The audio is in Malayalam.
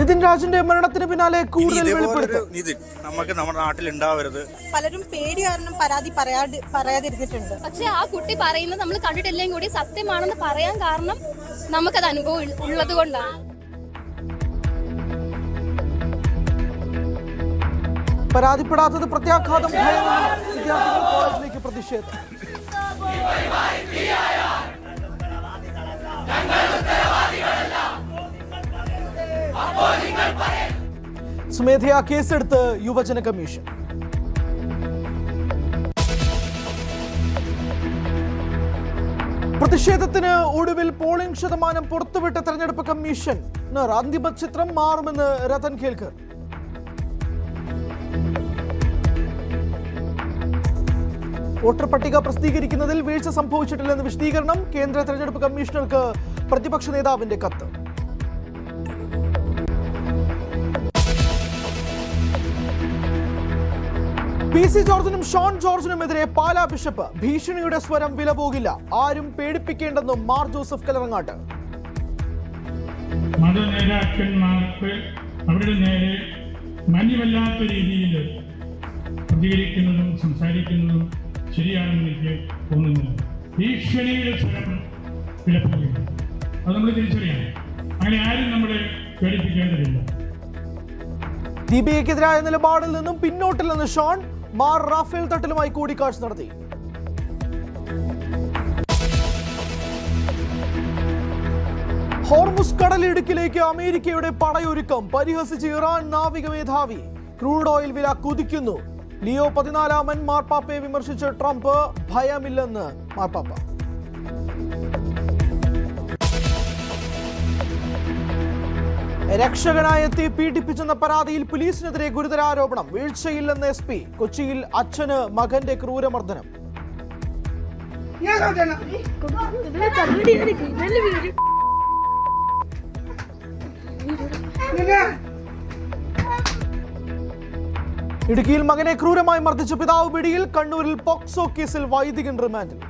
നിതിൻ രാജിന്റെ മരണത്തിന് പിന്നാലെ കൂടുതൽ നമുക്ക് നമ്മുടെ നാട്ടിൽ ഉണ്ടാവരുത്. പലരും പേടി കാരണം പരാതി പറയാതിരുന്നിട്ടുണ്ട്. പക്ഷെ ആ കുട്ടി പറയുന്നത് നമ്മൾ കണ്ടിട്ടില്ലെങ്കിൽ കൂടി സത്യമാണെന്ന് പറയാൻ കാരണം നമുക്കത് അനുഭവം ഉള്ളത് കൊണ്ടാണ്. പരാതിപ്പെടാത്തത് പ്രത്യാഘാതം വിദ്യാർത്ഥികൾ കോളേജിലേക്ക് പ്രതിഷേധം. സ്വമേധയാ കേസെടുത്ത് യുവജന കമ്മീഷൻ. പ്രതിഷേധത്തിന് ഒടുവിൽ പോളിംഗ് ശതമാനം പുറത്തുവിട്ട തെരഞ്ഞെടുപ്പ് കമ്മീഷൻ. അന്തിമ ചിത്രം മാറുമെന്ന് രതൻ കേൽക്കർ. വോട്ടർ പട്ടിക പ്രസിദ്ധീകരിക്കുന്നതിൽ വീഴ്ച സംഭവിച്ചിട്ടില്ലെന്ന് വിശദീകരണം. കേന്ദ്ര തെരഞ്ഞെടുപ്പ് കമ്മീഷണർക്ക് പ്രതിപക്ഷ നേതാവിന്റെ കത്ത്. PC ജോർജിനും ഷോൺ ജോർജിനുമെതിരെ പാലാ ബിഷപ്പ്. ഭീഷണിയുടെ സ്വരം വില പോകില്ല, ആരും പേടിപ്പിക്കേണ്ടെന്നും മാർ ജോസഫ് കലറങ്ങാട്ട്. മതനേതാക്കന്മാർക്ക് അവരുടെ നേരെ മാന്യമല്ലാത്ത രീതിയിൽ പ്രതികരിക്കുന്നതും സംസാരിക്കുന്നതും ശരിയാണെന്ന് എനിക്ക് തോന്നുന്നില്ല. ഭീഷണിയുടെ സ്വരം വിലപ്പോകില്ല, അത് നമ്മൾ തിരിച്ചറിയണം. അങ്ങനെ ആരും നമ്മളെ പേടിപ്പിക്കേണ്ടതില്ല. ദീപികയ്ക്കെതിരായ നിലപാടിൽ നിന്നും പിന്നോട്ടില്ലെന്ന് ഷോൺ. മാർ റാഫേൽ തട്ടിലുമായി കൂടിക്കാഴ്ച നടത്തി. ഹോർമുസ് കടലിടുക്കിലേക്ക് അമേരിക്കയുടെ പടയൊരുക്കം. പരിഹസിച്ച് ഇറാൻ നാവിക മേധാവി. ക്രൂഡ് ഓയിൽ വില കുതിക്കുന്നു. ലിയോ 14 മാർപ്പാപ്പയെ വിമർശിച്ച് ട്രംപ്. ഭയമില്ലെന്ന് മാർപ്പാപ്പ. രക്ഷകനായി എത്തി പീഡിപ്പിച്ചെന്ന പരാതിയിൽ പോലീസിനെതിരെ ഗുരുതര ആരോപണം. വീഴ്ചയില്ലെന്ന് SP. കൊച്ചിയിൽ അച്ഛന് മകന്റെ ക്രൂരമർദ്ദനം. ഇടുക്കിയിൽ മകനെ ക്രൂരമായി മർദ്ദിച്ച പിതാവ് പിടിയിൽ. കണ്ണൂരിൽ പോക്സോ കേസിൽ വൈദികൻ റിമാൻഡിൽ.